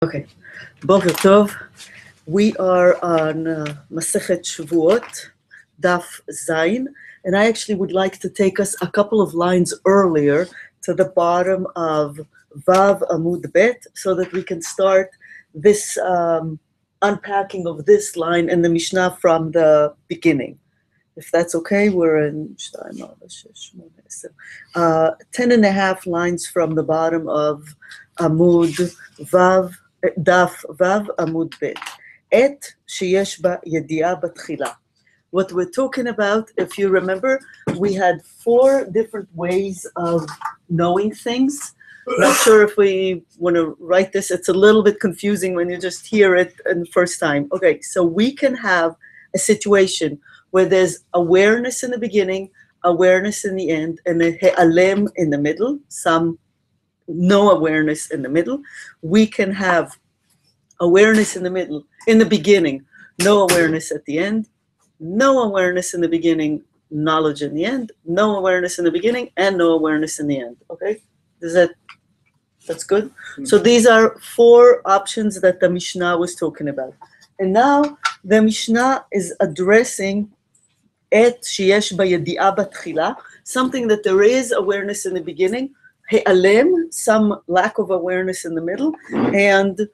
Okay, Boker Tov. We are on Masechet Shevuot, Daf Zayin, and I actually would like to take us a couple of lines earlier to the bottom of Vav Amud Bet, so that we can start this unpacking of this line in the Mishnah from the beginning. If that's okay, we're in 10 and a half lines from the bottom of Amud Vav, Daf Vav Amud Bet. Et sheyesh ba yedi'ah batchila. What we're talking about, if you remember, we had 4 different ways of knowing things. Not sure if we want to write this. It's a little bit confusing when you just hear it in the first time. Okay, so we can have a situation where there's awareness in the beginning, awareness in the end, and a he'alem in the middle, some no awareness in the middle. We can have awareness in the middle, in the beginning, no awareness at the end, no awareness in the beginning, knowledge in the end, no awareness in the beginning, and no awareness in the end. Okay? That's good? Mm-hmm. So these are 4 options that the Mishnah was talking about. And now the Mishnah is addressing et sheyesh bayedi'ah batchila, something that there is awareness in the beginning, he'alem, some lack of awareness in the middle, and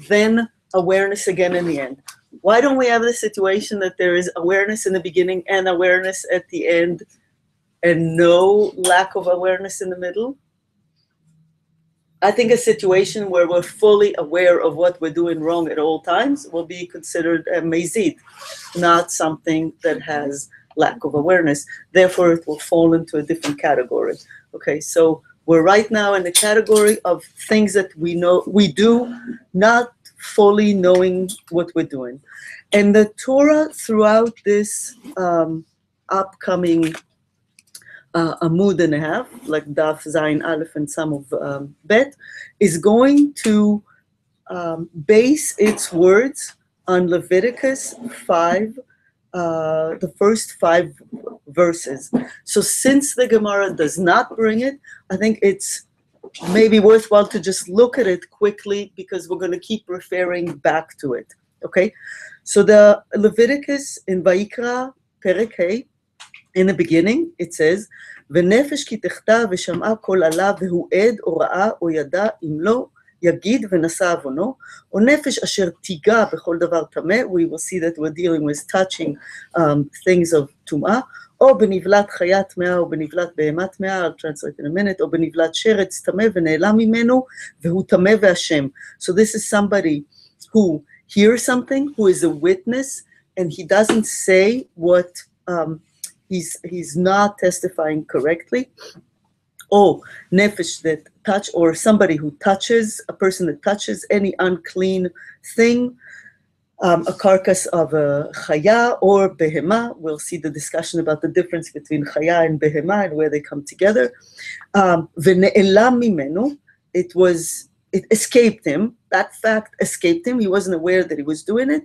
then awareness again in the end. Why don't we have the situation that there is awareness in the beginning and awareness at the end and no lack of awareness in the middle? I think a situation where we're fully aware of what we're doing wrong at all times will be considered a mezid, not something that has lack of awareness. Therefore, it will fall into a different category. Okay, so we're right now in the category of things that we know we do, not fully knowing what we're doing. And the Torah throughout this upcoming Amud and a half, like Daf Zayin Aleph and some of Bet, is going to base its words on Leviticus 5, the first 5 verses. So since the Gemara does not bring it, I think it's maybe worthwhile to just look at it quickly because we're going to keep referring back to it. Okay? So the Leviticus in Vayikra Perek Hey, in the beginning, it says, "V'nefesh ki techta v'sham'a kol ala v'hu ed או ראה או ידע אם לא יגיד ונשא עוונו, או נפש אשר תיגע בכל דבר טמא." We will see that we're dealing with touching things of טומאה, או בנבלת חיה טמאה או בנבלת בהמה טמאה, I'll translate in a minute, או בנבלת שרץ טמא ונעלם ממנו והוא טמא והשם. So this is somebody who hears something, who is a witness, and he doesn't say what he's not testifying correctly. Or nefesh that touch, or somebody who touches, a person that touches any unclean thing, a carcass of a chaya or behema. We'll see the discussion about the difference between chaya and behema and where they come together. V'ne'elam mimenu, it escaped him. That fact escaped him. He wasn't aware that he was doing it.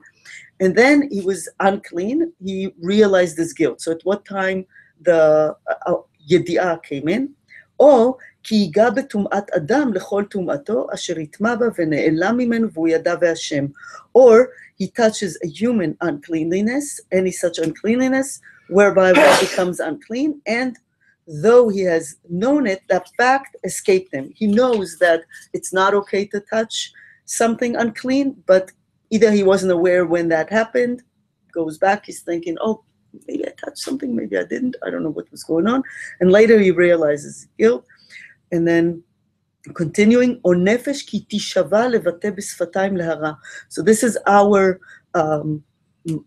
And then he was unclean. He realized his guilt. So at what time the yedi'ah came in? Or כי ייגע בטומאת אדם לכל טומאתו אשר יטמא בה ונעלם ממנו והוא ידע והשם. Or he touches a human uncleanliness, any such uncleanliness, whereby one becomes unclean, and though he has known it, that fact escaped him. He knows that it's not okay to touch something unclean, but either he wasn't aware when that happened, goes back, he's thinking, oh, maybe I touched something, maybe I didn't, I don't know what was going on. And later he realizes guilt. And then continuing, או נפש כי תישבע לבטא בשפתיים להרע. So this is our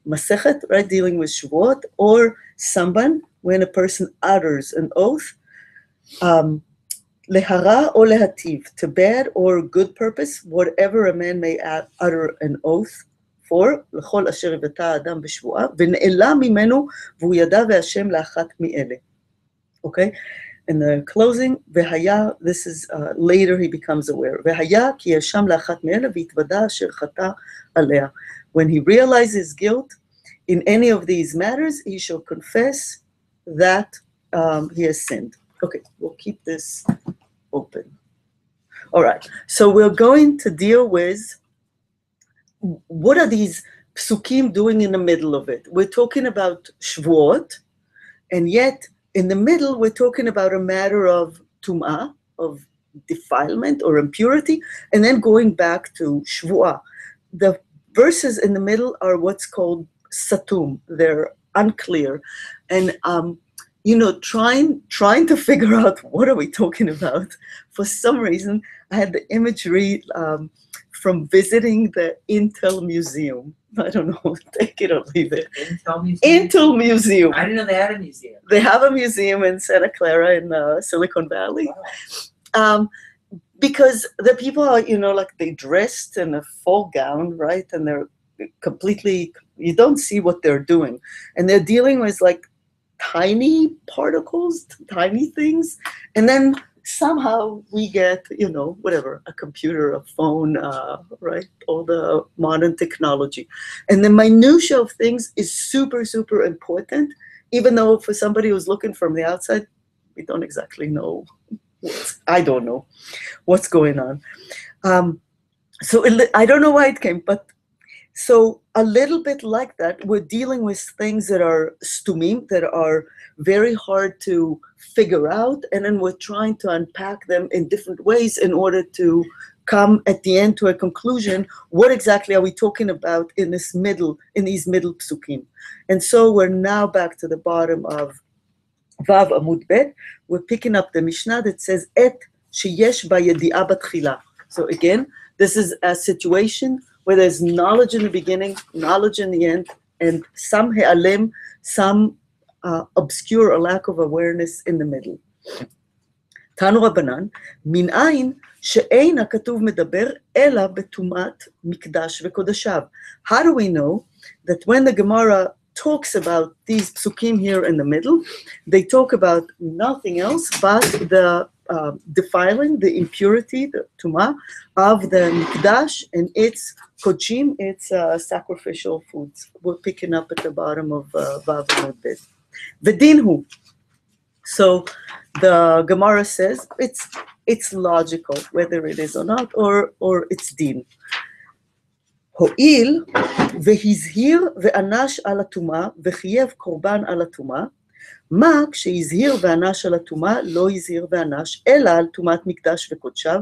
Masechet, right, dealing with Shevuot, or Samban, when a person utters an oath, lehara or lehativ, to bad or good purpose, whatever a man may utter an oath for, לכל אשר יבטא האדם בשבועה, ונעלם ממנו והוא ידע והשם לאחת מאלה. Okay? In the closing, v'haya, this is later he becomes aware. v'haya ki yasham la'achat me'ele v'yitvada asher chata alea. When he realizes guilt in any of these matters, he shall confess that he has sinned. Okay, we'll keep this open. All right. So we're going to deal with what are these psukim doing in the middle of it. We're talking about Shevuot, and yet in the middle we're talking about a matter of tum'ah, of defilement or impurity, and then going back to Shevuah. The verses in the middle are what's called satum. They're unclear, and trying to figure out what are we talking about. For some reason, I had the imagery from visiting the Intel Museum. I don't know, take it or leave it. Intel Museum? Intel Museum. I didn't know they had a museum. They have a museum in Santa Clara in Silicon Valley. Wow. Because the people are, like they dressed in a full gown, right? And they're completely, you don't see what they're doing. And they're dealing with like tiny particles, tiny things. And then somehow we get, whatever, a computer, a phone, right? All the modern technology. And the minutia of things is super, super important, even though for somebody who's looking from the outside, we don't exactly know. I don't know what's going on. So I don't know why it came, but so a little bit like that, we're dealing with things that are stumim, that are very hard to figure out, and then we're trying to unpack them in different ways in order to come at the end to a conclusion. What exactly are we talking about in these middle psukim? And so we're now back to the bottom of Vav Amud Bet. We're picking up the Mishnah that says Et sheyesh bayedi'ah batchila. So again, this is a situation where there's knowledge in the beginning, knowledge in the end, and some he'alim, some obscure or lack of awareness in the middle. Tanu Rabbanan, min ayin she'ein hakatuv medaber ela betumat mikdash vekodashav. How do we know that when the Gemara talks about these psukim here in the middle, they talk about nothing else but the defiling, the impurity, the tumah of the mikdash and its kochim, its sacrificial foods. We're picking up at the bottom of Vav Amud Bet. V'dinhu. So the Gemara says it's logical whether it is or not, or it's din. הואיל והזהיר ואנש על הטומאה וחייב קורבן על הטומאה, מה כשהזהיר ואנש על הטומאה לא הזהיר ואנש אלא על טומאת מקדש וקודשיו,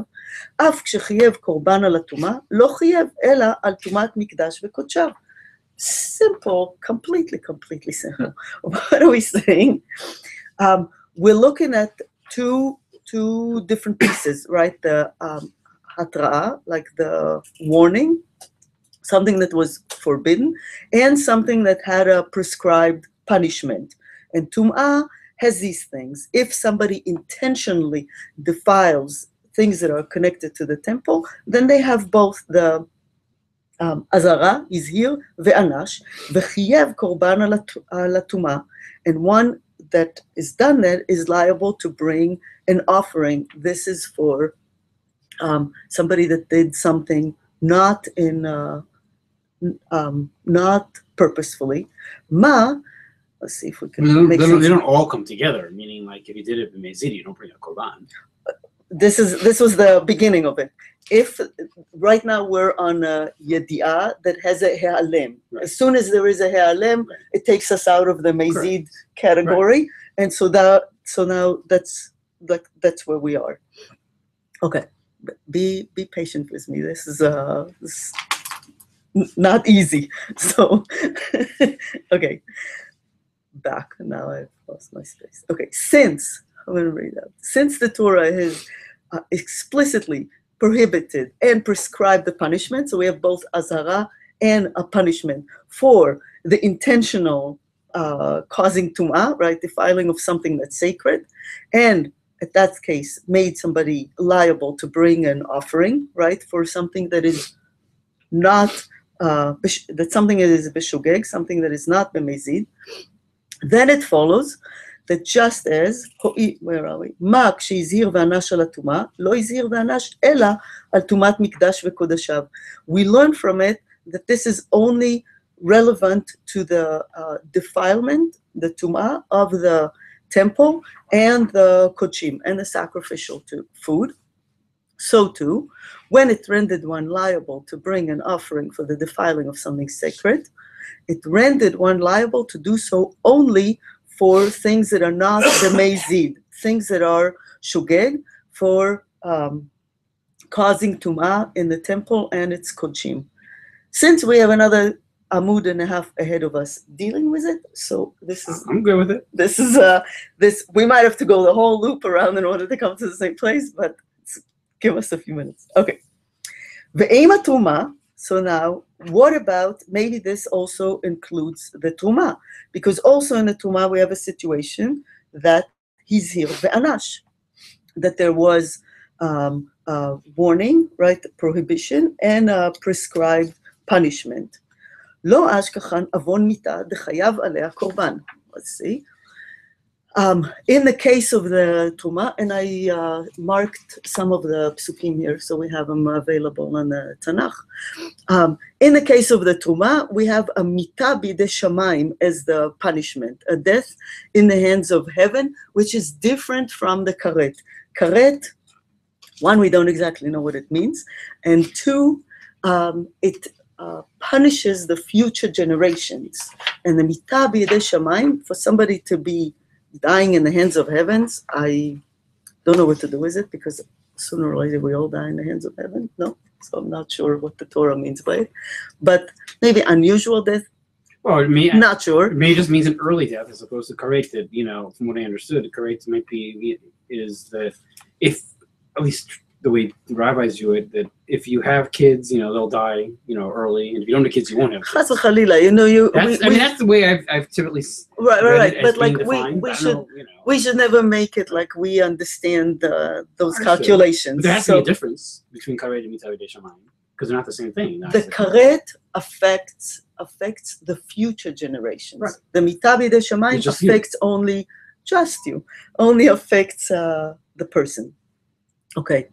אף כשחייב קורבן על הטומאה לא חייב אלא על טומאת מקדש וקודשיו. Simple, completely simple. What are we saying? We're looking at two different pieces, right? The hatra'ah, like the warning, something that was forbidden, and something that had a prescribed punishment. And tum'ah has these things. If somebody intentionally defiles things that are connected to the temple, then they have both the azara, izhir, ve'anash, v'chiyev korban ala tum'ah. And one that is done that is liable to bring an offering. This is for somebody that did something not purposefully. Let's see if we can make sense. They don't all come together, meaning like if you did it in Mezid, you don't bring a korban. This was the beginning of it. If right now we're on a yedi'ah that has a he'alem. Right. As soon as there is a he'alem, right, it takes us out of the Mezid category. Right. And so now that's where we are. Okay. Be patient with me. This is not easy. So okay. Back. Now I've lost my space. Okay. I'm going to read out. Since the Torah has explicitly prohibited and prescribed the punishment, so we have both azara and a punishment for the intentional causing tum'ah, right, defiling of something that's sacred, and at that case made somebody liable to bring an offering, right, for something that is not, that something that is b'shogeg, something that is not b'mezid. Then it follows that just as, where are we? מה כשהזהיר ואנש על הטומאה, לא הזהיר ואנש אלא על טומאת מקדש וקודשיו. We learn from it that this is only relevant to the defilement, the tum'ah of the temple and the kochim, and the sacrificial food. So too, when it rendered one liable to bring an offering for the defiling of something sacred, it rendered one liable to do so only for things that are not the mezid, things that are shugeg, for causing tumah in the temple and its kodshim. Since we have another amud and a half ahead of us dealing with it, so this is I'm good with it. this we might have to go the whole loop around in order to come to the same place, but give us a few minutes. Okay. Ve'ema tumah. So now, what about, maybe this also includes the tumah, because also in the tumah we have a situation that he's here ve'anash, that there was a warning, right, prohibition, and a prescribed punishment. Lo ashkachan avon mita dechayav alea korban. Let's see. In the case of the Tumah, and I marked some of the psukim here, so we have them available on the Tanakh. In the case of the Tumah, we have a mita bide shamayim as the punishment, a death in the hands of heaven, which is different from the karet. Karet, one, we don't exactly know what it means, and two, it punishes the future generations. And the mita bide shamayim, for somebody to be dying in the hands of heavens, I don't know what to do with it, because sooner or later we all die in the hands of heaven. No, so I'm not sure what the Torah means by it. But maybe unusual death. Well, it may, not sure. It may just means an early death as opposed to karet. That, you know, from what I understood, karet might be is that if, at least the way the rabbis do it, that if you have kids, you know, they'll die, you know, early, and if you don't have kids, you won't have kids. Chas v'chalila, you know, that's the way I've typically right. It But as like being defined. we should never make it like we understand those Understood. Calculations. But there has to be a difference between karet and mita b'dei shamayim, because they're not the same thing. The karet affects the future generations. Right. The mita b'dei shamayim affects only just you, only affects the person. Okay.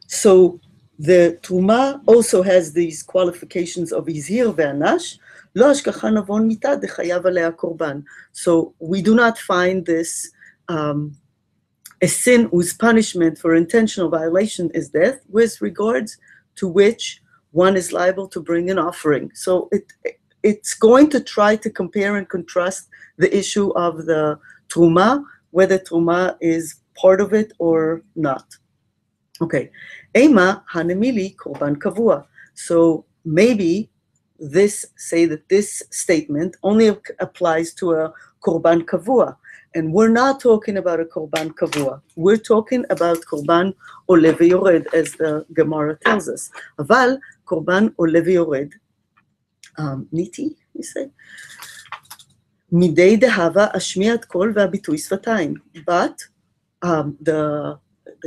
So the Tumah also has these qualifications of Izhir ve'anash. Lo hashgacha navon mita dechayav alea korban. So we do not find this a sin whose punishment for intentional violation is death, with regards to which one is liable to bring an offering. So it's going to try to compare and contrast the issue of the Truma, whether Truma is part of it or not. Okay. Ema hanemili korban kavua. So maybe this statement only applies to a korban kavua. And we're not talking about a korban kavua. We're talking about korban ole veyored, as the Gemara tells us. Aval korban ole veyored. Niti, you say? Midei dehava ashmiat kol ve'abitui sfatayim. But the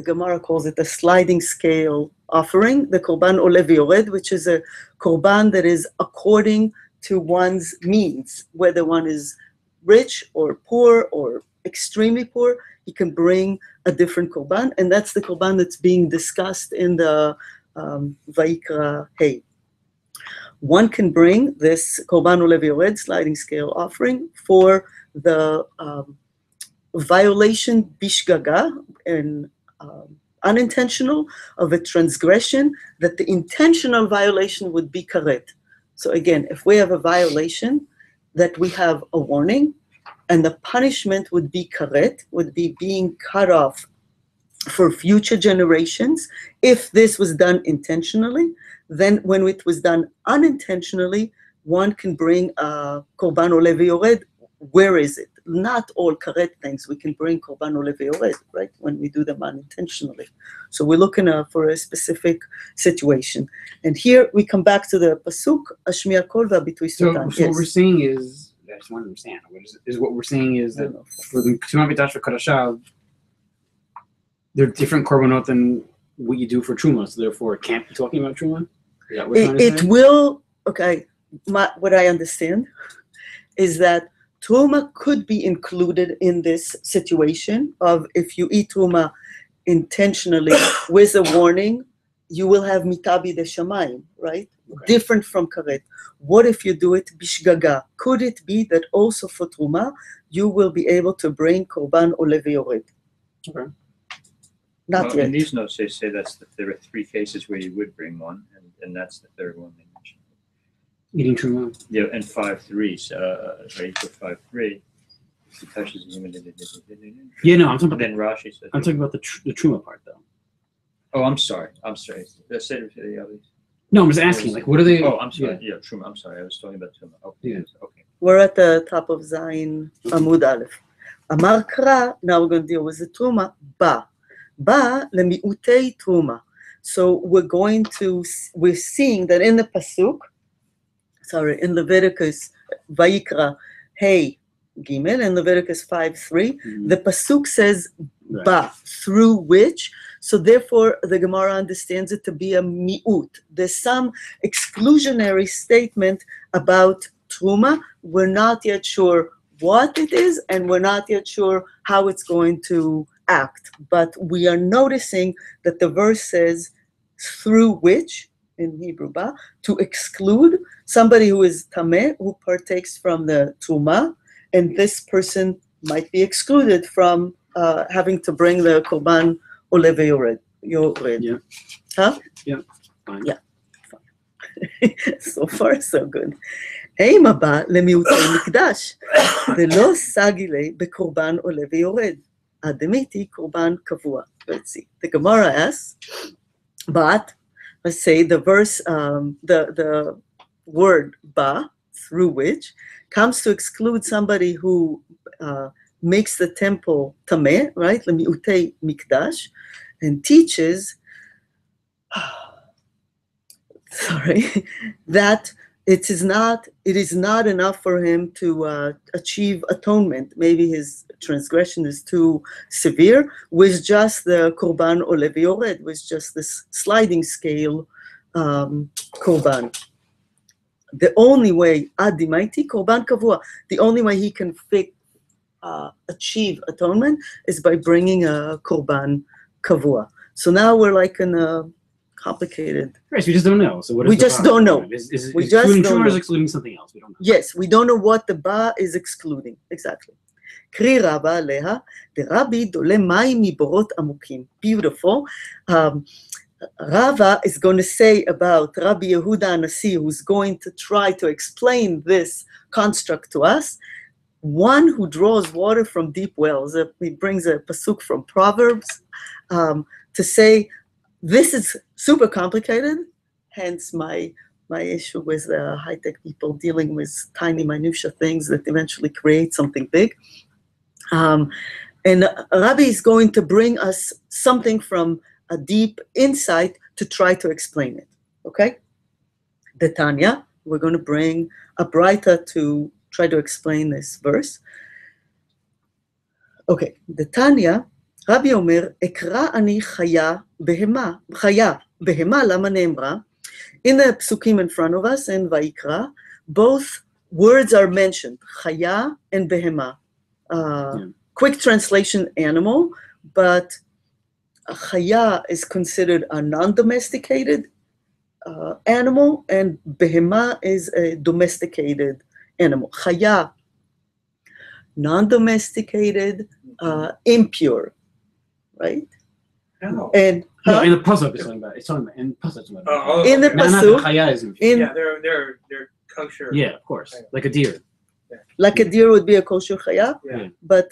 Gemara calls it a sliding scale offering, the korban ole veyored, which is a korban that is according to one's means, whether one is rich or poor or extremely poor, he can bring a different korban, and that's the korban that's being discussed in the Vayikra Hey. One can bring this korban ole veyored, sliding scale offering, for the violation bishgaga, and unintentional, of a transgression, that the intentional violation would be karet. So again, if we have a violation, that we have a warning, and the punishment would be karet, would be being cut off for future generations. If this was done intentionally, then when it was done unintentionally, one can bring a korban ole veyored. Where is it? Not all karet things we can bring korban ole veyored, right? When we do them unintentionally. So we're looking for a specific situation. And here we come back to the pasuk, ashmiya kol ve'abitui sfatayim. So what we're saying is, I just want to understand, what we're saying is that for the Tumah B'Dash Kadashah, they're different korbanot than what you do for Truma, so therefore it can't be talking about Truma? Is that what you're trying to say? It will, okay, what I understand is that Truma could be included in this situation of if you eat Truma intentionally with a warning, you will have mitabi de shamayim, right? Okay. Different from karet. What if you do it bishgaga? Could it be that also for truma you will be able to bring korban ole veyored? Okay. Not Well, yet. in these notes, they say there are 3 cases where you would bring one, and that's the third one they mentioned. Eating truma. Yeah, and 5.3, right? For 5.3, he touches the human. Yeah, no, I'm talking And about. then Rashi says. I'm talking about the truma part, though. Oh, I'm sorry. Let's say the others. No, I'm just asking. Like, what are they? Oh, I'm sorry. Yeah, Truma. I'm sorry. I was talking about Truma. Okay. Yeah. Okay. We're at the top of Zayin Amud Aleph. Amar Kra, now we're going to deal with the Truma. Ba lemi'utei Truma. So we're seeing that in the Pasuk, in Leviticus Vayikra, Hey, Gimel, and Leviticus 5:3, the Pasuk says ba, through which, so therefore the Gemara understands it to be a mi'ut. There's some exclusionary statement about Truma. We're not yet sure what it is, and we're not yet sure how it's going to act. But we are noticing that the verse says, through which, in Hebrew, ba, to exclude somebody who is tameh, who partakes from the Truma, and this person might be excluded from having to bring the korban ole veyored. Yeah. Huh? Yeah. Fine. Yeah. So far, so good. Aim הבא למיעוטי מקדש, ולא סגילי בקורבן עולה ויורד. הדמיתי קורבן קבוע. Let's see. The Gemara asks, but let's say the verse, the word ba, through which, comes to exclude somebody who makes the temple tameh, right? Lemi'utei mikdash, and teaches, that it is not enough for him to achieve atonement. Maybe his transgression is too severe, with just the korban ole veyored, with just this sliding scale korban. The only way, adimaiti korban kavua, the only way he can achieve atonement is by bringing a korban kavua. So now we're like in a complicated. Right, so we just don't know. So what is We the just ba? don't know. Is We excluding just don't truma or is know. excluding something else? We don't know. Yes, we don't know what the ba is excluding. Exactly. Kri Rabba Aleha, the Rabbi dole mayim miborot amukim. Beautiful. Rava is going to say about Rabbi Yehuda Anasi, who's going to try to explain this construct to us, one who draws water from deep wells. He brings a pasuk from Proverbs to say, this is super complicated, hence my issue with the high-tech people dealing with tiny minutia things that eventually create something big. And Rabbi is going to bring us something from a deep insight to try to explain it, okay? The Tanya, we're going to bring a braita to try to explain this verse. Okay, the Tanya, Rabbi Omer, Ekra ani chaya behema, lama neemra. In the psukim in front of us, in Vayikra, both words are mentioned, chaya and behema. Quick translation, animal, but chaya is considered a non-domesticated animal, and behema is a domesticated animal. Chaya, non-domesticated, impure, right? No. And No, in the pasuk it's talking about. It's talking about in pasuk. It's talking about. in the Not the pasuk, chaya is in. in Yeah, they're kosher. Yeah, of course, like a deer. like a deer would be a kosher chaya, Yeah. but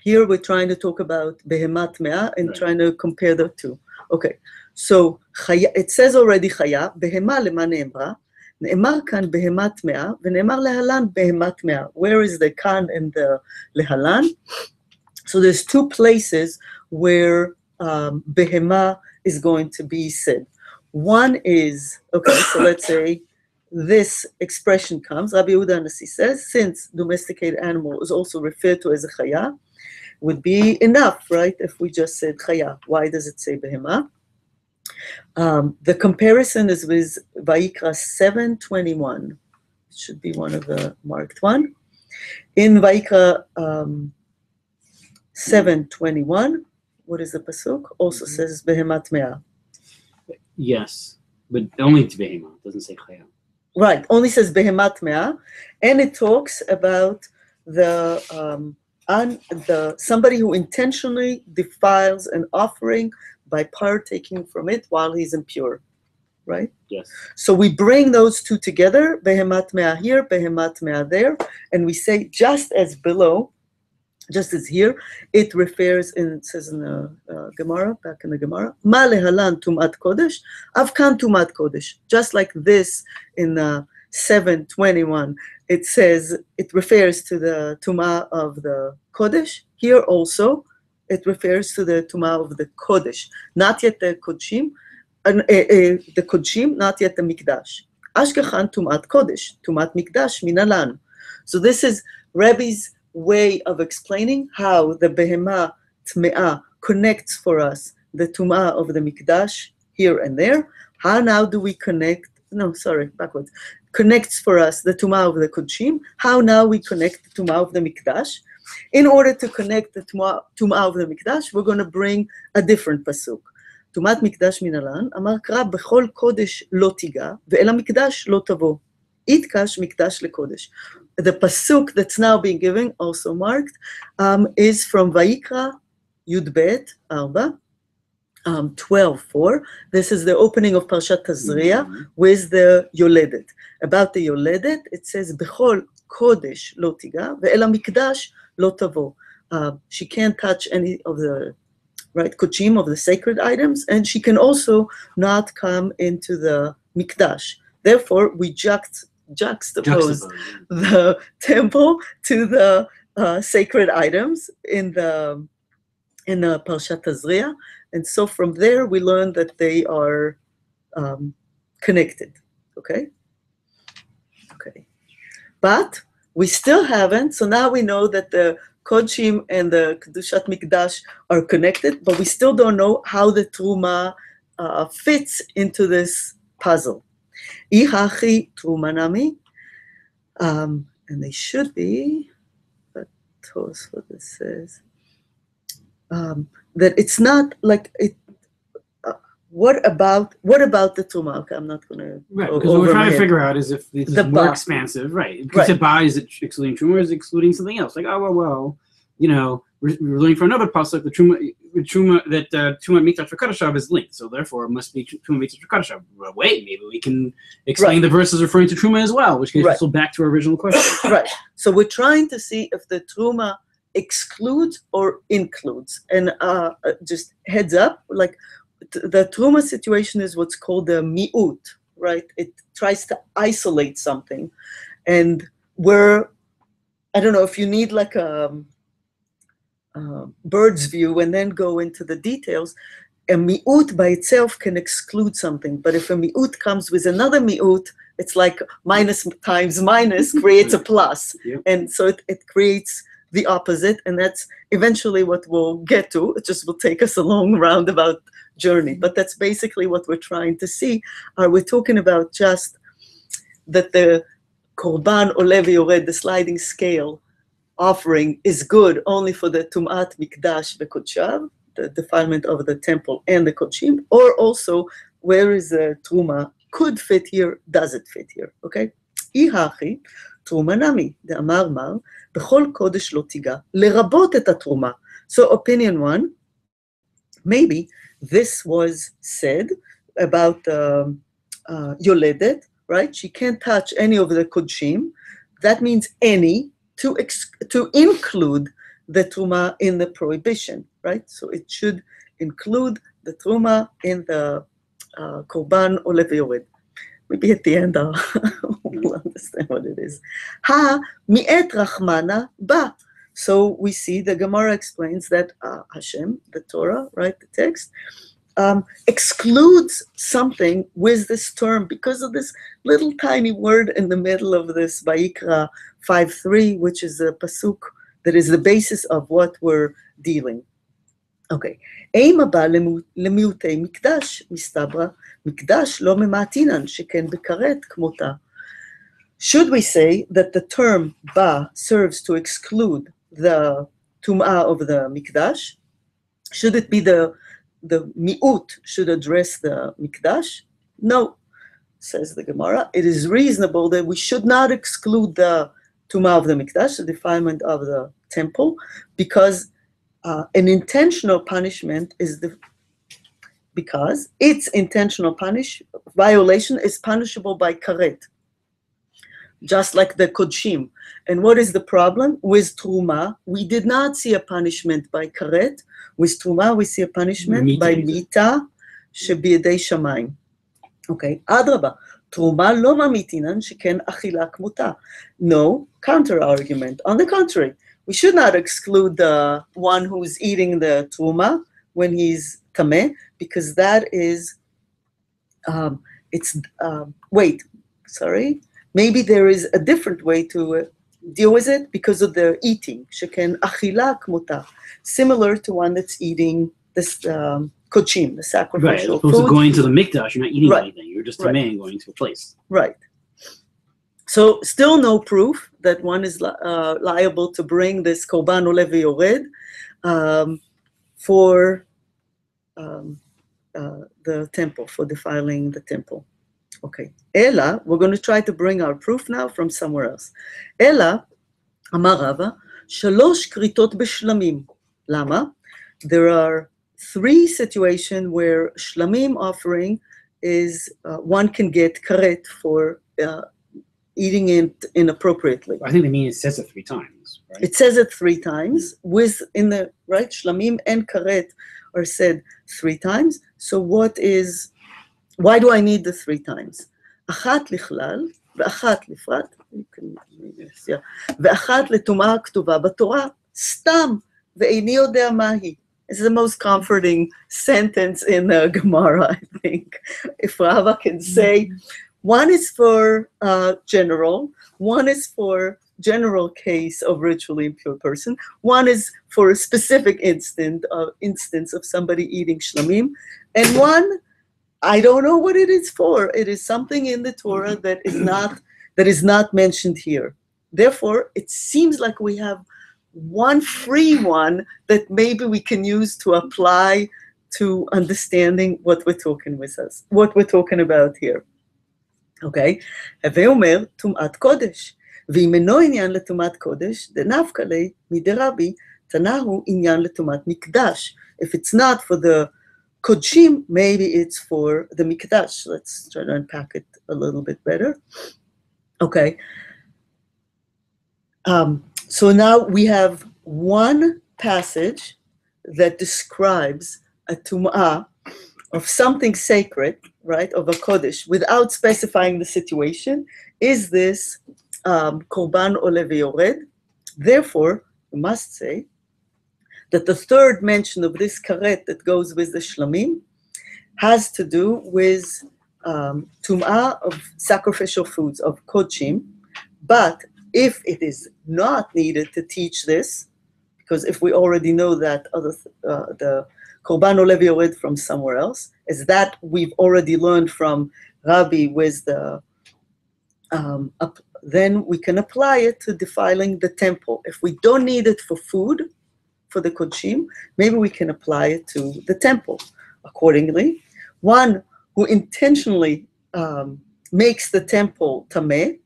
here we're trying to talk about behemat mea and Right. trying to compare the two. Okay, so chaya, it says already chaya, behema lema neemra, neemar kan behemat mea, v'neemar lehalan behemat mea. Where is the kan and the lehalan? So there's two places where behema is going to be said. One is, okay, so let's say this expression comes, Rabbi Yehuda Anasi says, since domesticated animal is also referred to as a chaya, would be enough, right, if we just said chaya. Why does it say behema? The comparison is with Vayikra 7:21. It should be one of the marked one. In Vayikra 7:21, what is the pasuk? Also says behemat mea. Yes, but only to behema. It doesn't say chaya. Right, only says behemat mea, and it talks about the somebody who intentionally defiles an offering by partaking from it while he's impure, right? Yes. So we bring those two together, behemat mea here, behemat mea there, and we say just as below, just as here, it refers it says in the Gemara, back in the Gemara, ma lehalan tumat kodesh, avkan tumat kodesh. Just like this in 7:21, it says, it refers to the tuma of the kodesh. Here also, it refers to the tuma of the kodesh, not yet the kodshim, the kodshim, not yet the mikdash. Ashkechan tumat kodesh, tumat mikdash minalan. So this is Rabbi's way of explaining how the behema tme'ah connects for us the tum'ah of the mikdash here and there. How now do we connect? No, sorry, backwards. Connects for us the tum'ah of the kodshim. How now we connect the tum'ah of the mikdash? In order to connect the tum'ah of the mikdash, we're going to bring a different pasuk. Tumat mikdash minalan, amar kra bechol kodesh lo tiga, ve'el mikdash lo tavo. Itkash mikdash lekodesh. The pasuk that's now being given, also marked, is from Vayikra Yudbet 4, 12:4. This is the opening of Parshat Tazria with the Yoledet. About the Yoledet, it says Bechol Kodesh lo tiga ve'el mikdash lo tavo. She can't touch any of the kodshim of the sacred items, and she can also not come into the mikdash. Therefore, we juxtapose the temple to the sacred items in the Parshat Tazria, and so from there we learn that they are connected. Okay. But we still haven't. So now we know that the Kodshim and the Kedushat Mikdash are connected, but we still don't know how the Truma fits into this puzzle. Ihachi Trumanami, and they should be, but tell us what this says. That it's not like it. What about the Truma? Okay, I'm not going to. Right, because what we're trying to figure out is if this is more expansive, right? Because the ba is excluding Truma, or is excluding something else? Like, well, we're learning from another pasuk the Truma that Truma Mikdash V'Kadashav is linked, so therefore it must be Truma Mikdash V'Kadashav. Well, wait, maybe we can explain the verses referring to Truma as well, which gets us back to our original question. Right. So we're trying to see if the Truma excludes or includes, and just heads up, like the Truma situation is what's called the mi'ut, right? It tries to isolate something, and I don't know if you need like a bird's view and then go into the details. A mi'ut by itself can exclude something, but if a mi'ut comes with another mi'ut, it's like minus times minus creates a plus. Yep. And so it creates the opposite, and that's eventually what we'll get to. It just will take us a long roundabout journey, but that's basically what we're trying to see. We're talking about just that the korban ole v'yored, the sliding scale offering, is good only for the tumat mikdash v'kodshav, the defilement of the temple and the kodshim, or also where is the truma could fit here, does it fit here? Okay. Ihachi truma nami de amar mar bechol kodesh lo tiga lerabot et truma. So opinion one, maybe this was said about Yoledet, right? She can't touch any of the kodshim. That means any, to include the truma in the prohibition, right? So it should include the truma in the korban ole v'yored. Maybe at the end we'll understand what it is. Ha mi'et rachmana ba. So we see the Gemara explains that Hashem, the Torah, right, the text, excludes something with this term because of this little tiny word in the middle of this Vayikra 5:3, which is a pasuk that is the basis of what we're dealing. Okay. Eim haba lemiutei mikdash mistabra mikdash lo mematinan sheken bekaret kmota. Should we say that the term ba serves to exclude the tum'ah of the mikdash? Should it be the the mi'ut should address the mikdash? No, says the Gemara. It is reasonable that we should not exclude the tumah of the mikdash, the defilement of the temple, because an intentional punishment is because its intentional violation is punishable by karet, just like the kodshim. And what is the problem? With truma, we did not see a punishment by karet. With truma, we see a punishment by mita, shebiyedei shamayim. Okay, adraba. Truma lo mamitinan sheken achila kmuta. No counter argument. On the contrary, we should not exclude the one who's eating the truma when he's tameh, because that is, maybe there is a different way to deal with it because of the eating. Sheken achila kmuta, similar to one that's eating this kodshim, the sacrificial right, as opposed food. to going to the mikdash, you're not eating Right. anything. You're just tameh going to a place. Right. So still no proof that one is liable to bring this korban oleh v'yored for the temple, for defiling the temple. Okay. Ela, we're going to try to bring our proof now from somewhere else. Ela, amar Rava, shalosh kritot b'shlamim. Lama? There are 3 situations where shlamim offering is one can get karet for eating it inappropriately. I think they mean it says it 3 times, right? It says it 3 times. Right, shlamim and karet are said 3 times. So why do I need the 3 times? Achat lichlal, ve'achat lifrat, ve'achat letumah k'tuva b'torah, stam, ve'eini yodea mahi. It's the most comforting sentence in the Gemara, I think. If Rava can say, one is for general, one is for general case of ritually impure person, one is for a specific instance of somebody eating shlamim, and one, I don't know what it is for. It is something in the Torah that is not mentioned here. Therefore, it seems like we have one free one that maybe we can use to apply to understanding what we're talking about here. Okay? Heve omer tumat kodesh. ואם אינו עניין לטומאת קודש, דנפקא ליה מדרבי, תנאהו עניין לטומאת מקדש. If it's not for the kodshim, maybe it's for the mikdash. Let's try to unpack it a little bit better. Okay. So now we have one passage that describes a tum'ah of something sacred, right, of a kodesh, without specifying the situation. Is this korban oleh v'yored? Therefore, we must say that the third mention of this karet that goes with the shlamim has to do with tum'ah of sacrificial foods, of kodshim. But if it is not needed to teach this, because if we already know that the korban oleh v'yored from somewhere else, is that we've already learned from Rabbi with the then we can apply it to defiling the temple. If we don't need it for food, for the kodshim, maybe we can apply it to the temple. Accordingly, one who intentionally makes the temple tameh,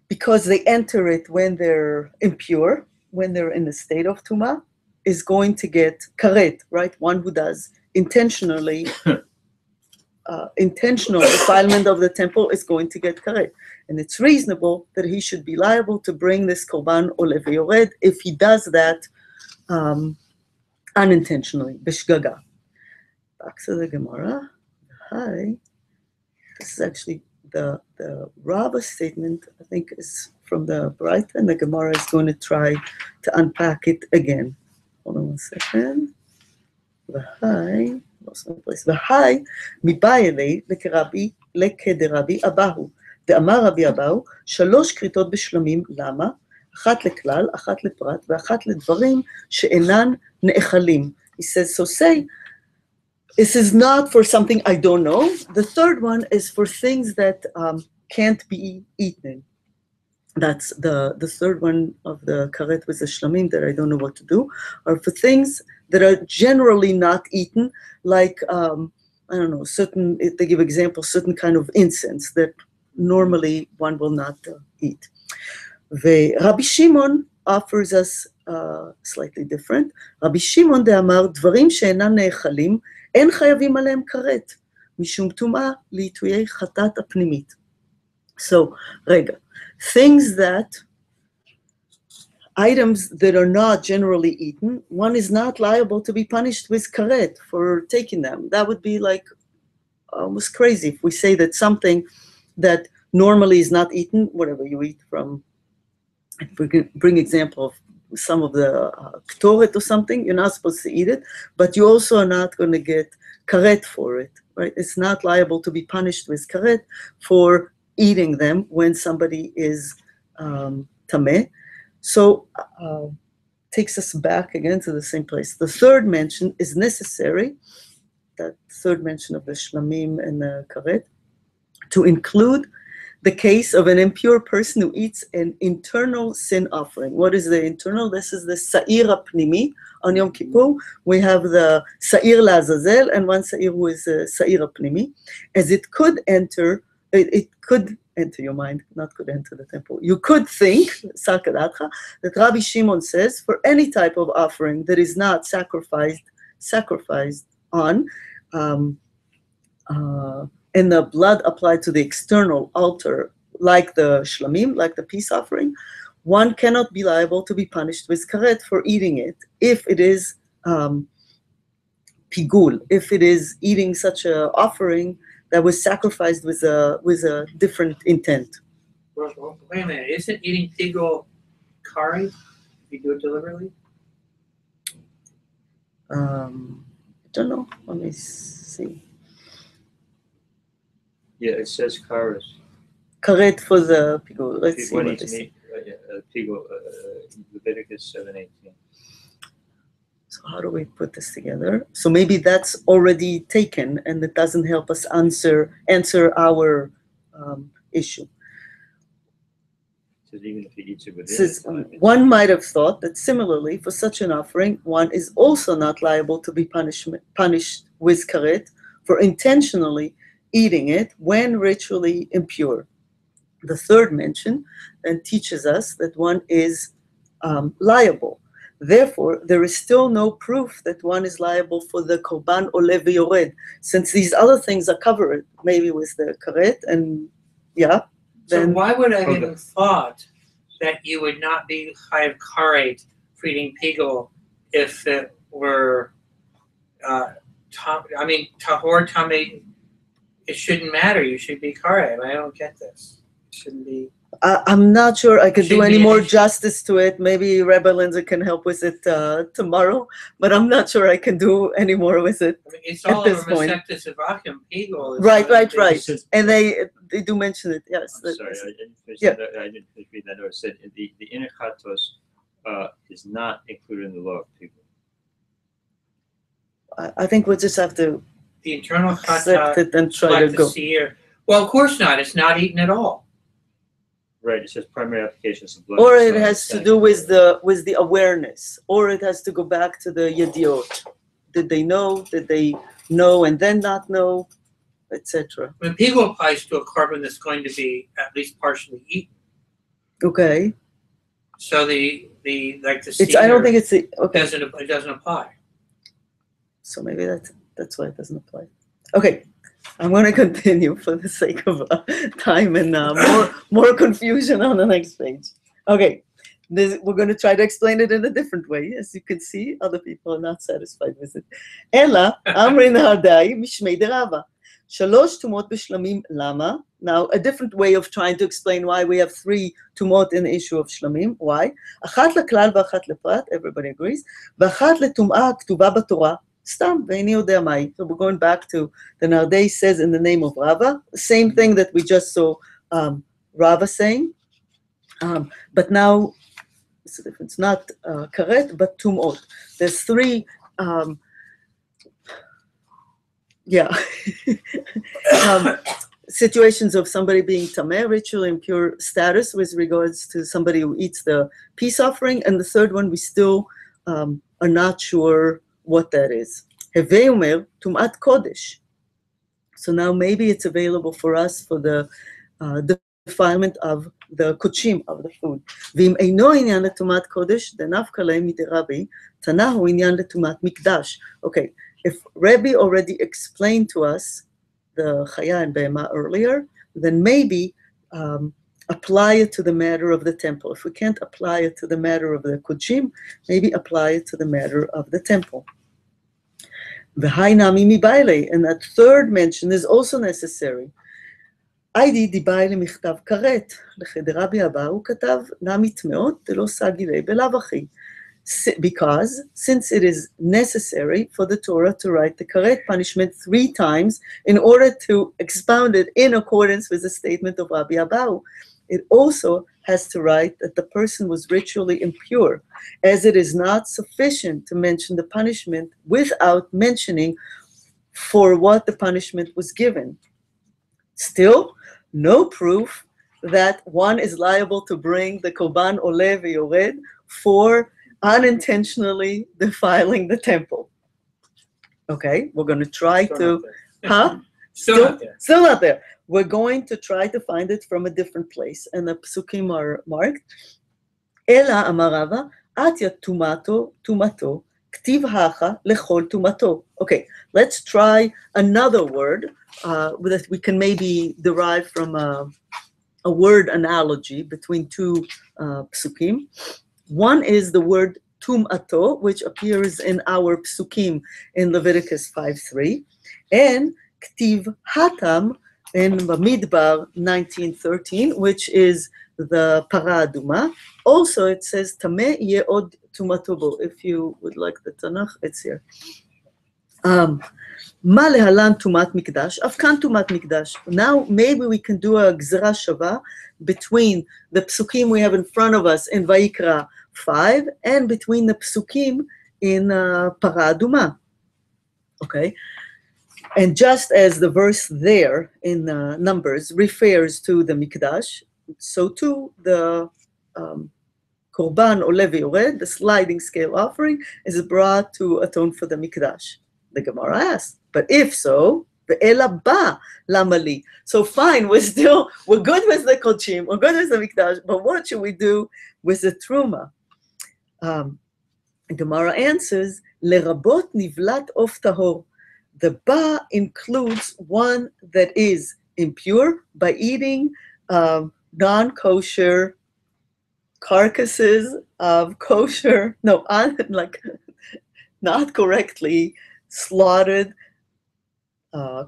because they enter it when they're impure, when they're in a state of tumah, is going to get karet, right? One who does intentional defilement of the temple is going to get karet. And it's reasonable that he should be liable to bring this korban oleh v'yored if he does that unintentionally, b'shgaga. Back to the Gemara. Hi. This is actually the Rabbi statement, I think, is from the Braita, and the Gemara is going to try to unpack it again. Hold on 1 second. V'hai, lost my place. V'hai, mibayele lekederabi abahu. דאמר רבי אבאו, 3 כריתות בשלמים, למה? 1 לכלל, 1 לפרט, ו1 לדברים שאינן נאכלים. He says, so say, this is not for something I don't know. The third one is for things that can't be eaten. That's the third one of the karet with the shlamim that I don't know what to do, are for things that are generally not eaten, like, I don't know, certain, they give examples, certain kind of incense that normally one will not eat. Rabbi Shimon offers us slightly different. רבי שמעון דאמר, דברים שאינם נאכלים, אין חייבים עליהם כרת, משום טומאה לעיתויי חטאת הפנימית. So, רגע, things that, items that are not generally eaten, one is not liable to be punished with karet for taking them. That would be like almost crazy if we say that something that normally is not eaten, whatever you eat from, bring example of some of the ktoret or something, you're not supposed to eat it, but you also are not going to get karet for it, right? It's not liable to be punished with karet for eating them when somebody is tameh. So takes us back again to the same place. The third mention is necessary, that third mention of the shlamim and the karet, to include the case of an impure person who eats an internal sin offering. What is the internal? This is the sa'ir apnimi. On Yom Kippur, we have the sa'ir la'azazel and one sa'ir who is sa'ir apnimi. As it could enter, it could enter your mind, not could enter the temple. You could think, that Rabbi Shimon says, for any type of offering that is not sacrificed on, and the blood applied to the external altar, like the shlamim, like the peace offering, one cannot be liable to be punished with karet for eating it if it is pigul, if it is eating such an offering that was sacrificed with a different intent. Well, wait a minute, isn't eating pigul kari if you do it deliberately? I don't know. Let me see. Yeah, it says karas. Karet for the pigul. Let's see When what it's they say. meat, pigul, Leviticus 7:18. So how do we put this together? So maybe that's already taken, and it doesn't help us answer our issue. Says even if he eats it within Says, it, one might have thought that similarly, for such an offering, one is also not liable to be punished with karet for intentionally eating it when ritually impure. The third mention then teaches us that one is liable. Therefore, there is still no proof that one is liable for the korban ole v'yored, since these other things are covered, maybe with the karet, and yeah. So Then why would I have thought that you would not be chayav karet for eating pigul if it were, tahor tamei? It shouldn't matter. You should be karet. I don't get this. It shouldn't be. I'm not sure I could do Should any be an more issue. justice to it. Maybe Rabbi Linzer can help with it tomorrow, but I'm not sure I can do any more with it. I mean, it's At all this over point. Masechtas Avachim. Pigul. is Right. one of the things- And they do mention it, yes. I'm sorry, I didn't finish Yeah. that. I didn't finish reading that note. It said the inner chatos is not included in the law of people. I think we'll just have to The internal accept chata, it and try to select the go. seer. Well, of course not. It's not eaten at all. Right, it says primary applications of blood. Or and it soil has to and do with the awareness, or it has to go back to the yediot. Did they know? Did they know and then not know, etc. I mean, pigul applies to a carbon that's going to be at least partially eaten. Okay. So the It's. I don't think it's the. Okay. it doesn't apply. So maybe that's why it doesn't apply. Okay, I'm going to continue for the sake of time and more confusion on the next page. Okay, we're going to try to explain it in a different way. As you can see, other people are not satisfied with it. Ella, Amrin Hardai, Mishmei Derava. Shalosh tumot b'shlamim lama. Now, a different way of trying to explain why we have 3 tumot in the issue of shlamim. Why? Achat leklal v'achat leprat, everybody agrees. V'achat letum'ah k'tuba b'torah. Stam, ve'ini yodea mai. So we're going back to the Nardei says in the name of Rava, same thing that we just saw Rava saying, but now it's a difference, not karet, but tumot. There's 3, situations of somebody being tameh, ritually impure status with regards to somebody who eats the peace offering. And the third one, we still are not sure what that is. Hevei omer, tumat kodesh. So now maybe it's available for us for the defilement of the kochim of the food. V'im eino inyan letumat kodesh, denafka lehem mide Rabbi, tanahu inyan letumat mikdash. Okay, if Rabbi already explained to us the chaya and behema earlier, then maybe apply it to the matter of the temple. If we can't apply it to the matter of the kochim, maybe apply it to the matter of the temple. V'hai nami mibaile, and that third mention is also necessary. היידי דיבאי למכתב כרת, לחדר רבי הבא הוא כתב נמי טמאות דלא סגילי בלאו הכי. Because, since it is necessary for the Torah to write the karet punishment 3 times in order to expound it in accordance with the statement of Rabbi Abahu, it also has to write that the person was ritually impure, as it is not sufficient to mention the punishment without mentioning for what the punishment was given. Still, no proof that one is liable to bring the korban oleh v'yored for unintentionally defiling the temple. Okay, we're going to try to, Still not there. We're going to try to find it from a different place, and the psukim are marked. Ela amar Rava, atya tumato, ktiv hacha lechol tumato. Okay, let's try another word that we can maybe derive from a word analogy between 2 psukim. One is the word tumato, which appears in our psukim in Leviticus 5:3, and ktiv hatam in Bamidbar 19:13, which is the para aduma. Also, it says tameh ye'od tumato bo. If you would like the Tanakh, it's here. Ma lehalan tumat mikdash, afkan tumat mikdash. Now maybe we can do a gzera shava between the psukim we have in front of us in Vayikra 5 and between the psukim in para aduma. Okay, and just as the verse there in Numbers refers to the mikdash, so too the korban oleh v'yored, the sliding scale offering, is brought to atone for the mikdash. The Gemara asks, but if so, ve'ela ba lamali. So fine, we're good with the kochim, we're good with the mikdash, but what should we do with the truma? The Gemara answers, lerabot nivlat of tahor. The ba includes one that is impure by eating non-kosher carcasses of kosher, not correctly slaughtered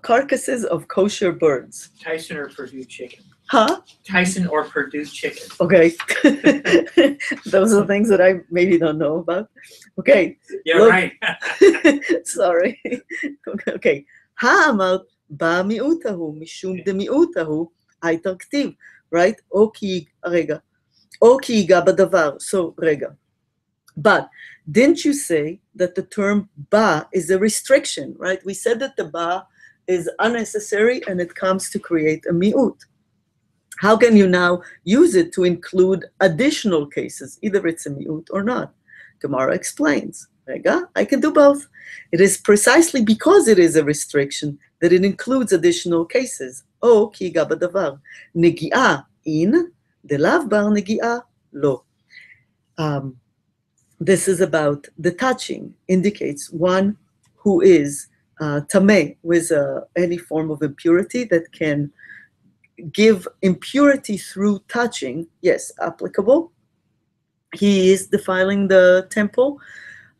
carcasses of kosher birds. Tyson or Purdue chicken. Huh? Tyson or Purdue chicken. Okay. Those are things that I maybe don't know about. Okay. Yeah, look. right. Sorry. Okay. Ha'amar ba mi'utahu mishum de mi'utahu aitar ktiv. Right? O ki yiga badavar. So, rega. But didn't you say that the term ba is a restriction, right? We said that the ba is unnecessary and it comes to create a mi'ut. How can you now use it to include additional cases? Either it's a mi'ut or not. Gemara explains, Rega, I can do both. It is precisely because it is a restriction that it includes additional cases. O ki yiga badavar. Negi'ah in, delav bar negi'ah lo. This is about the touching, indicates one who is tameh with any form of impurity that can give impurity through touching. Yes, applicable. He is defiling the temple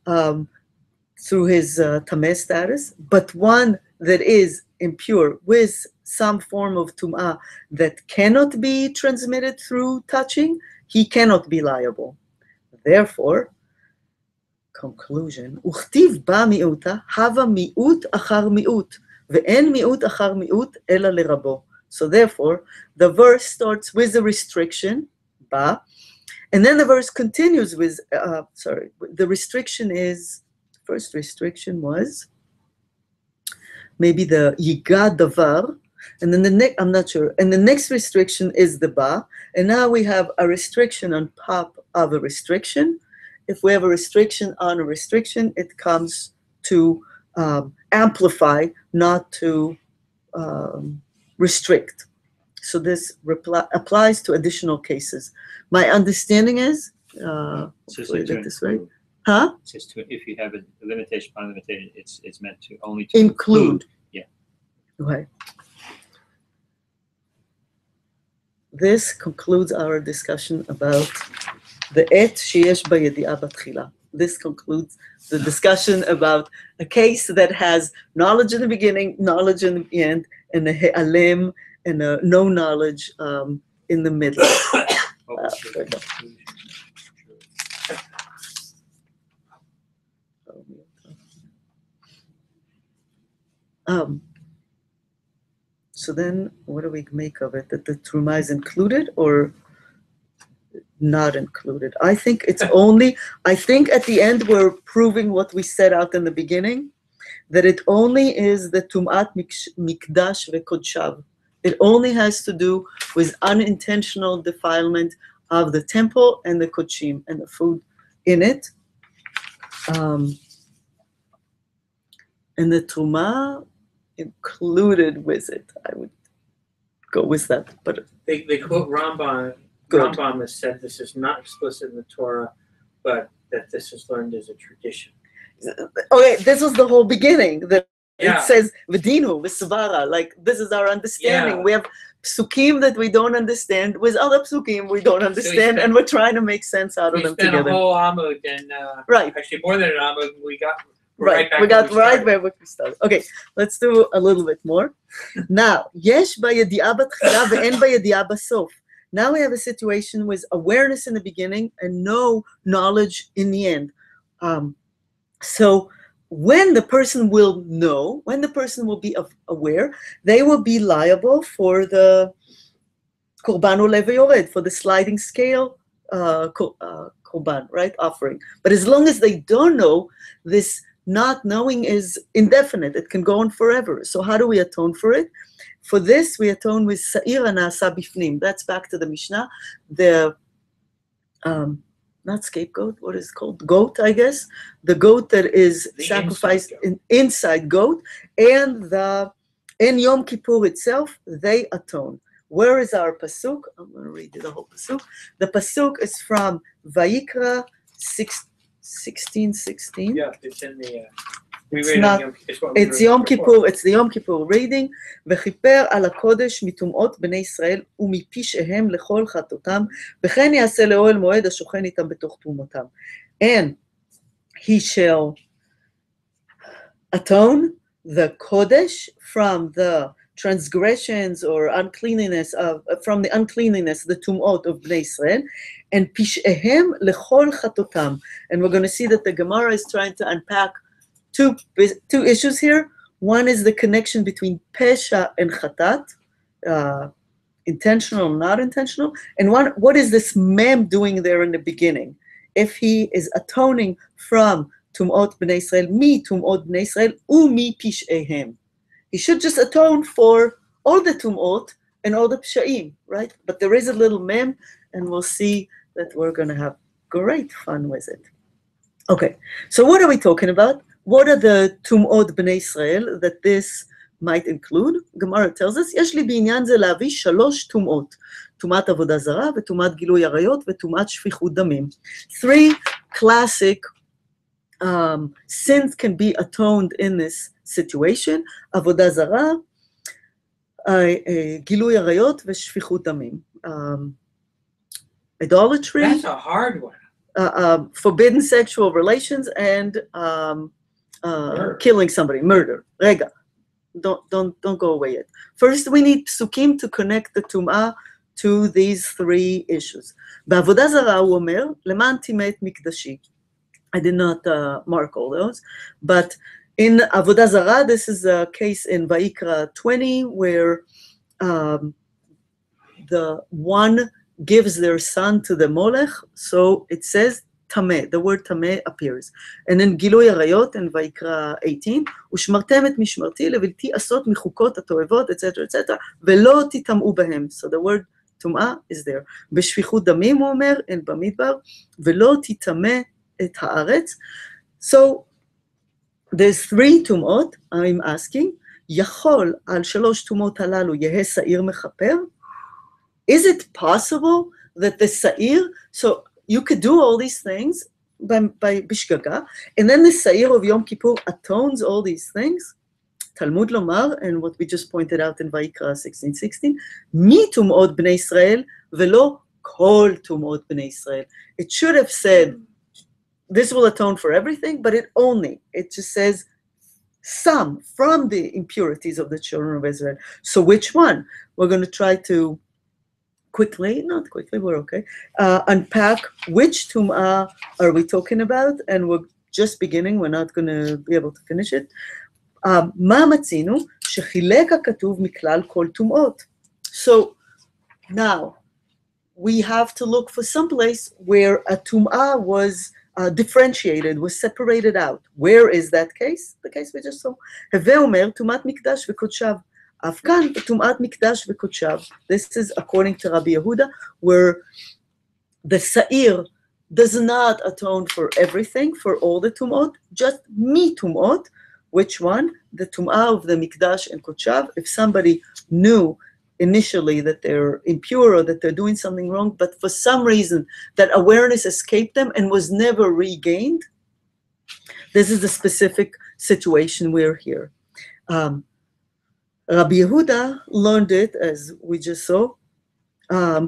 through his tameh status, but one that is impure with some form of tum'ah that cannot be transmitted through touching, he cannot be liable. Therefore, conclusion, uchtiv ba mi'uta hava mi'ut achar mi'ut ve'en mi'ut achar mi'ut ela lerabo. So therefore, the verse starts with a restriction, ba, and then the verse continues with, the restriction is, first restriction was maybe the yiga davar, And then the next, I'm not sure. And the next restriction is the ba. And now we have a restriction on top of a restriction. If we have a restriction on a restriction, it comes to amplify, not to restrict. So this applies to additional cases. My understanding is, hopefully I get this right. Huh? It says to, if you have a limitation upon limitation, it's meant to only to Include. Yeah. Okay. This concludes our discussion about the et sheyesh bayedi'ah batchila. This concludes the discussion about a case that has knowledge in the beginning, knowledge in the end, and a he'alim and a no knowledge in the middle. So then, what do we make of it? That the truma is included or not included? I think it's only, I think at the end we're proving what we set out in the beginning, that it only is the tumat mikdash vekodshav. It only has to do with unintentional defilement of the temple and the kodshim and the food in it. And the truma included with it. I would go with that. But They quote Rambam. Good. Rambam has said this is not explicit in the Torah, but that this is learned as a tradition. okay, this was the whole beginning. That Yeah. it says v'dinu v'svara. Like this is our understanding. Yeah. We have psukim that we don't understand with other psukim we don't understand, and we're trying to make sense out of We them spent together. a whole Amud, and Right. actually more than an Amud, we're Right, back we got where right started. where we started. Okay, let's do a little bit more. Now, yesh bayedi'ah batchila ve'en bayedi'ah basof. Now we have a situation with awareness in the beginning and no knowledge in the end. So when the person will know, when the person will be aware, they will be liable for the korban oleh veyored, for the sliding scale korban, right, offering. But as long as they don't know, this not knowing is indefinite. It can go on forever. So how do we atone for it? For this, we atone with sa'ir anasa bifnim. That's back to the Mishnah. The not scapegoat, what is it called? Goat, I guess. The goat that is The sacrificed, inside goat. inside goat, and in Yom Kippur itself, they atone. Where is our pasuk? I'm going to read you the whole pasuk. The pasuk is from Vayikra 16:16. Yeah, it's in the. It's not- It's Yom Kippur, it's the Yom Kippur reading. וכיפר על הקודש מטומאות בני ישראל ומפשעיהם לכל חטאותם, וכן יעשה לאוהל מועד השוכן איתם בתוך תרומותם. And he shall atone the kodesh from the transgressions or uncleanliness from the uncleanliness, the tumot of Bnei Israel, and pish'ehem lechol chatotam. And we're going to see that the Gemara is trying to unpack two issues here. One is the connection between pesha and chatat, intentional, not intentional, and what is this mem doing there in the beginning? If he is atoning from tumot Bnei Israel, mi tumot Bnei Israel, mi pish'ehem. He should just atone for all the tumot and all the psha'im, right? But there is a little mem, and we'll see that we're going to have great fun with it. Okay, so what are we talking about? What are the tumot Bnei Israel that this might include? Gemara tells us, יש לי בעניין זה להביא 3 טומאות, טומאת עבודה זרה וטומאת גילוי עריות וטומאת שפיכות דמים. 3 classic sins can be atoned in this situation, עבודה זרה, גילוי עריות ושפיכות דמים. Idolatry. That's a hard one. Forbidden sexual relations, and killing somebody, murder. Rega, don't go away yet. First, we need psukim to connect the tum'ah to these 3 issues. בעבודה זרה הוא אומר, למען טימא את מקדשי. I did not mark all those, but in Avodah Zarah, this is a case in Vayikra 20 where the one gives their son to the Molech. So it says, tameh. The word tameh appears. And then גילוי עריות in ויקרא 18, ושמרתם את משמרתי לבלתי עשות מחוקות התועבות, etc., etc., ולא תטמאו בהם. So the word טומאה is there. בשפיכות דמים הוא אומר, אין במדבר, ולא תטמא את הארץ. So there's 3 טומאות, I'm asking, יכול על 3 טומאות הללו יהא שעיר מכפר? Is it possible that the sa'ir, so you could do all these things by bishgaga, and then the sa'ir of Yom Kippur atones all these things? Talmud lomar, and what we just pointed out in Vayikra 16:16, mi tum'ot bnei Israel velo kol tum'ot bnei Israel. It should have said, this will atone for everything, but it just says some from the impurities of the children of Israel. So which one? We're going to try to not quickly, we're okay, unpack which tum'ah are we talking about, and we're just beginning, we're not going to be able to finish it. מה מצינו? שחילק הכתוב מכלל כל טומאות. So now we have to look for some place where a tum'ah was differentiated, was separated out. Where is that case? The case we just saw. הווה אומר טומאת מקדש וקודשיו. אף כאן בטומאת מקדש וקודשיו. This is according to Rabbi Yehuda, where the sa'ir does not atone for everything, for all the tum'ot, just mi tum'ot. Which one? The tum'ah of the mikdash and kodshav. If somebody knew initially that they're impure or that they're doing something wrong, but for some reason that awareness escaped them and was never regained, this is the specific situation we're here. Rabbi Yehuda learned it, as we just saw,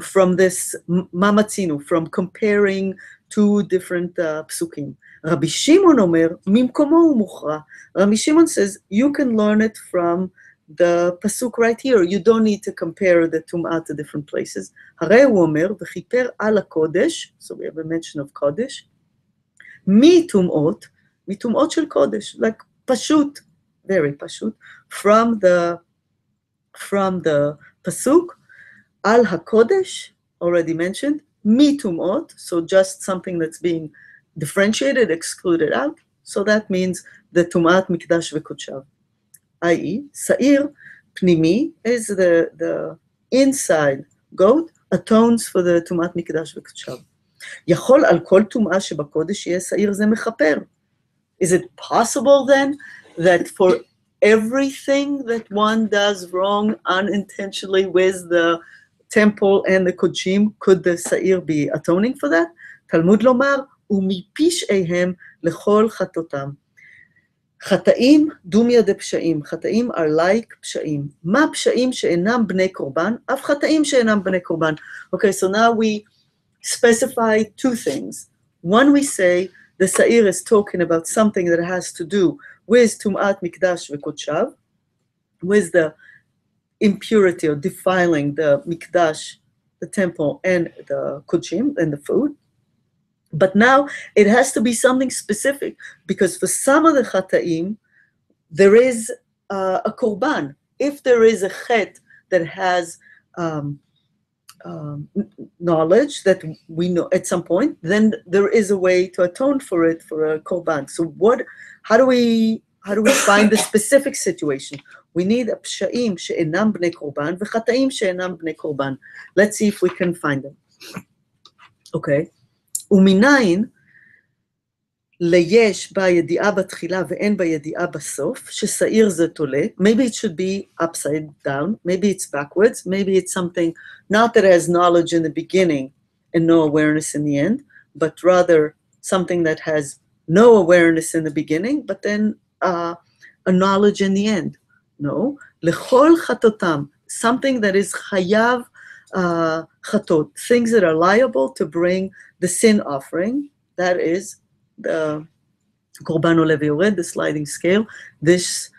from this mamatzinu, from comparing 2 different psukim. Rabbi Shimon omer, mimkomo umuchra. Rabbi Shimon says, you can learn it from the pasuk right here. You don't need to compare the tum'ah to different places. Harei hu omer, v'chiper al hakodesh, so we have a mention of kodesh, mi tum'ot shel kodesh, like pashut, very pashut, from the pasuk, al hakodesh, already mentioned, mi tum'ot, so just something that's being differentiated, excluded out. So that means the tum'at mikdash v'kodshav, i.e., sa'ir pnimi is the inside goat, atones for the tum'at mikdash v'kodshav. יכול על כל טומאה שבקודש יהיה שעיר זה מכפר. Is it possible then that for everything that one does wrong unintentionally with the temple and the kodshim, could the sa'ir be atoning for that? Talmud lomar, ומפשעיהם לכל חטאותם. חטאים דומיה דפשעים. חטאים are like פשעים. מה פשעים שאינם בני קורבן? אף חטאים שאינם בני קורבן. Okay, so now we specify 2 things. One, we say the sa'ir is talking about something that has to do with tum'at mikdash v'kodshav, with the impurity or defiling the mikdash, the temple, and the kodshim, and the food. But now it has to be something specific, because for some of the chata'im, there is a korban. If there is a chet that has knowledge that we know at some point, then there is a way to atone for it, for a korban. So how do we find the specific situation? We need a psha'im she'enam bnei korban v'chata'im she'enam bnei korban. Let's see if we can find them. Okay. ומניין ליש בידיעה בתחילה ואין בידיעה בסוף, ששעיר זה תולה. Maybe it should be upside down, maybe it's backwards, maybe it's something not that has knowledge in the beginning and no awareness in the end, but rather something that has no awareness in the beginning, but then a knowledge in the end. No, לכל חטאותם, something that is chayav chatot, things that are liable to bring the sin offering, that is the korban ole v'yored, the sliding scale. This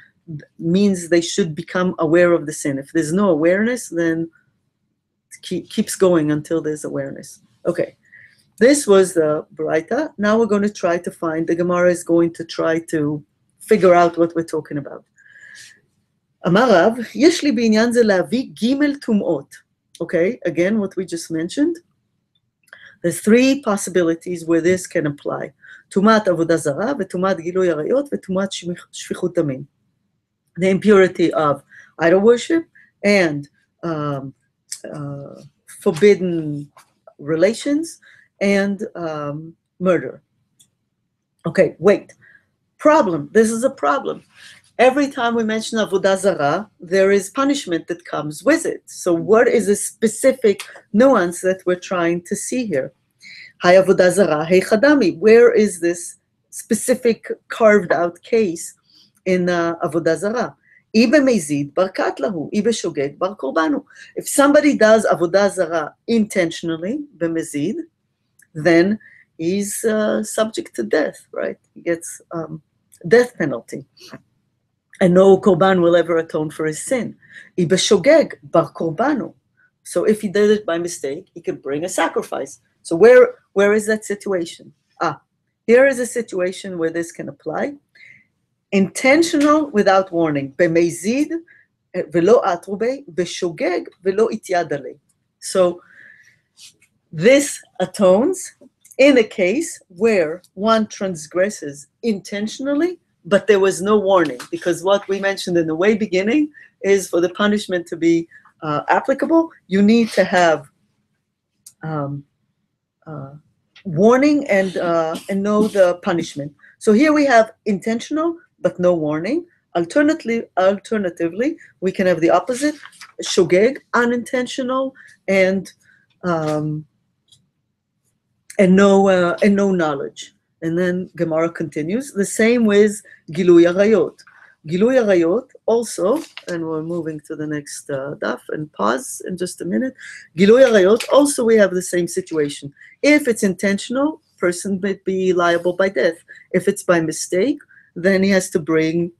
means they should become aware of the sin. If there's no awareness, then it keeps going until there's awareness. Okay, this was the Braita. Now we're going to try to find, the Gemara is going to try to figure out what we're talking about. אמר רב, יש לי בעניין זה להביא ג' טומאות. Okay, again, what we just mentioned, There's three possibilities where this can apply. Tumat avodah zarah, v'tumat gilui arayot, v'tumat shfichut damim. The impurity of idol worship and forbidden relations and murder. Okay, wait. Problem. This is a problem. Every time we mention avodah zarah, there is punishment that comes with it. So what is the specific nuance that we're trying to see here? Hay avodah zarah, hey chadami. Where is this specific carved out case in avodah zarah? Ibe mezid barkat lahu, ibe shogeg bar korbanu. If somebody does avodah zarah intentionally, b'mezid, then he's subject to death, right? He gets death penalty. And no korban will ever atone for his sin. Ibe shogeg bar korbanu. So if he did it by mistake, he could bring a sacrifice. So where is that situation? Here is a situation where this can apply. Intentional without warning. B'mezid velo atrube, b'shogeg velo ityadale. So this atones in a case where one transgresses intentionally, but there was no warning, because what we mentioned in the way beginning is for the punishment to be applicable, you need to have warning and know the punishment. So here we have intentional, but no warning. Alternatively, we can have the opposite, shogeg, unintentional, and no knowledge. And then Gemara continues, the same with Gilui Arayot. Gilui Arayot also, and we're moving to the next daf and pause in just a minute. Gilui Arayot, also we have the same situation. If it's intentional, person may be liable by death. If it's by mistake, then he has to bring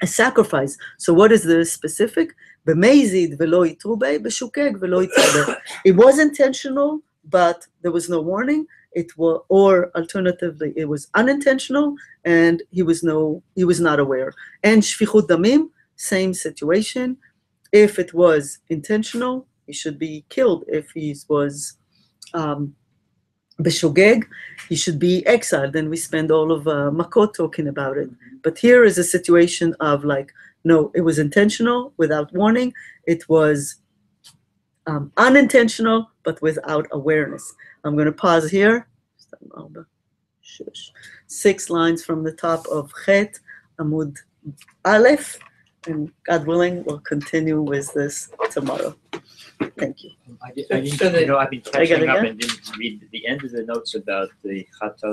a sacrifice. So what is the specific? B'mezid velo itrube, b'shukeg velo itrube. It was intentional, but there was no warning. It was, or alternatively, it was unintentional, and he was not aware. And shfichut damim, same situation. If it was intentional, he should be killed. If he was b'shogeg, he should be exiled. Then we spend all of Makot talking about it. But here is a situation of like, no, it was intentional without warning. It was unintentional, but without awareness. I'm going to pause here. 6 lines from the top of Chet, Amud Aleph, and God willing, we'll continue with this tomorrow. Thank you. I've been catching up and didn't read the end of the notes about the Chatos.